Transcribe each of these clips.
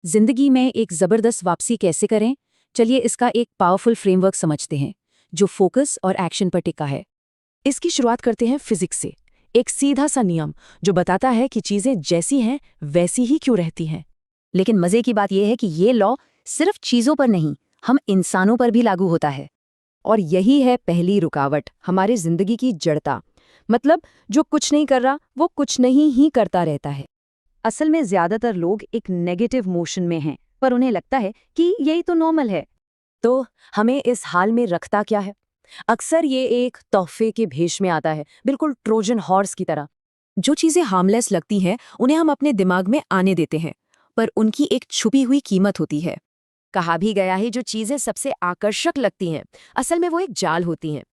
जिंदगी में एक जबरदस्त वापसी कैसे करें? चलिए इसका एक पावरफुल फ्रेमवर्क समझते हैं जो फोकस और एक्शन पर टिका है। इसकी शुरुआत करते हैं फिजिक्स से। एक सीधा सा नियम जो बताता है कि चीजें जैसी हैं वैसी ही क्यों रहती हैं। लेकिन मजे की बात यह है कि ये लॉ सिर्फ चीजों पर नहीं, हम इंसानों पर भी लागू होता है। और यही है पहली रुकावट, हमारे जिंदगी की जड़ता। मतलब जो कुछ नहीं कर रहा वो कुछ नहीं ही करता रहता है। असल में ज्यादातर लोग एक नेगेटिव मोशन में हैं, पर उन्हें लगता है कि यही तो नॉर्मल है। तो हमें इस हाल में रखता क्या है? अक्सर ये एक तोहफे के भेष में आता है, बिल्कुल ट्रोजन हॉर्स की तरह। जो चीजें हार्मलेस लगती हैं उन्हें हम अपने दिमाग में आने देते हैं, पर उनकी एक छुपी हुई कीमत होती है। कहा भी गया है जो चीजें सबसे आकर्षक लगती हैं असल में वो एक जाल होती हैं।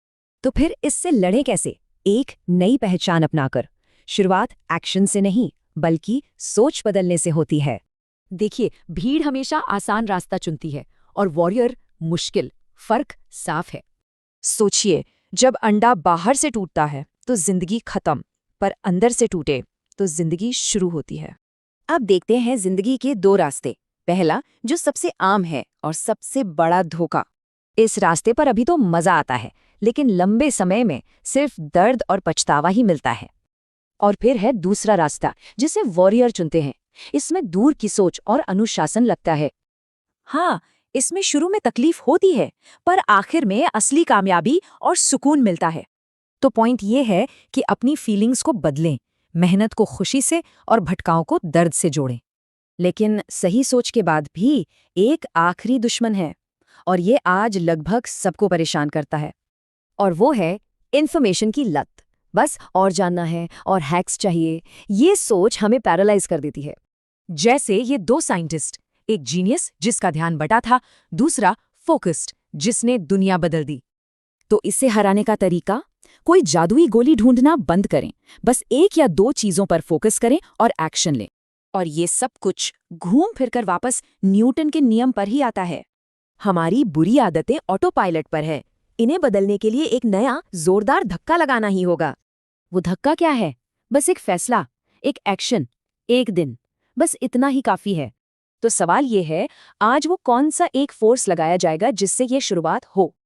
तो फिर इससे लड़ें कैसे? एक नई पहचान अपनाकर। शुरुआत एक्शन से नहीं बल्कि सोच बदलने से होती है। देखिए, भीड़ हमेशा आसान रास्ता चुनती है और वॉरियर मुश्किल। फर्क साफ है। सोचिए, जब अंडा बाहर से टूटता है तो जिंदगी खत्म, पर अंदर से टूटे तो जिंदगी शुरू होती है। अब देखते हैं जिंदगी के दो रास्ते। पहला, जो सबसे आम है और सबसे बड़ा धोखा। इस रास्ते पर अभी तो मजा आता है, लेकिन लंबे समय में सिर्फ दर्द और पछतावा ही मिलता है। और फिर है दूसरा रास्ता, जिसे वॉरियर चुनते हैं। इसमें दूर की सोच और अनुशासन लगता है। हाँ, इसमें शुरू में तकलीफ होती है, पर आखिर में असली कामयाबी और सुकून मिलता है। तो पॉइंट ये है कि अपनी फीलिंग्स को बदलें, मेहनत को खुशी से और भटकाव को दर्द से जोड़ें। लेकिन सही सोच के बाद भी एक आखिरी दुश्मन है, और ये आज लगभग सबको परेशान करता है। और वो है इन्फॉर्मेशन की लत। बस और जानना है और हैक्स चाहिए। ये सोच हमें पैरालाइज कर देती है। जैसे ये दो साइंटिस्ट, एक जीनियस जिसका ध्यान बटा था, दूसरा फोकस्ड जिसने दुनिया बदल दी। तो इसे हराने का तरीका? कोई जादुई गोली ढूंढना बंद करें, बस एक या दो चीजों पर फोकस करें और एक्शन लें। और ये सब कुछ घूम फिरकर वापस न्यूटन के नियम पर ही आता है। हमारी बुरी आदतें ऑटो पायलट पर है, इन्हें बदलने के लिए एक नया जोरदार धक्का लगाना ही होगा। वो धक्का क्या है? बस एक फैसला, एक एक्शन, एक दिन। बस इतना ही काफी है। तो सवाल ये है, आज वो कौन सा एक फोर्स लगाया जाएगा जिससे ये शुरुआत हो?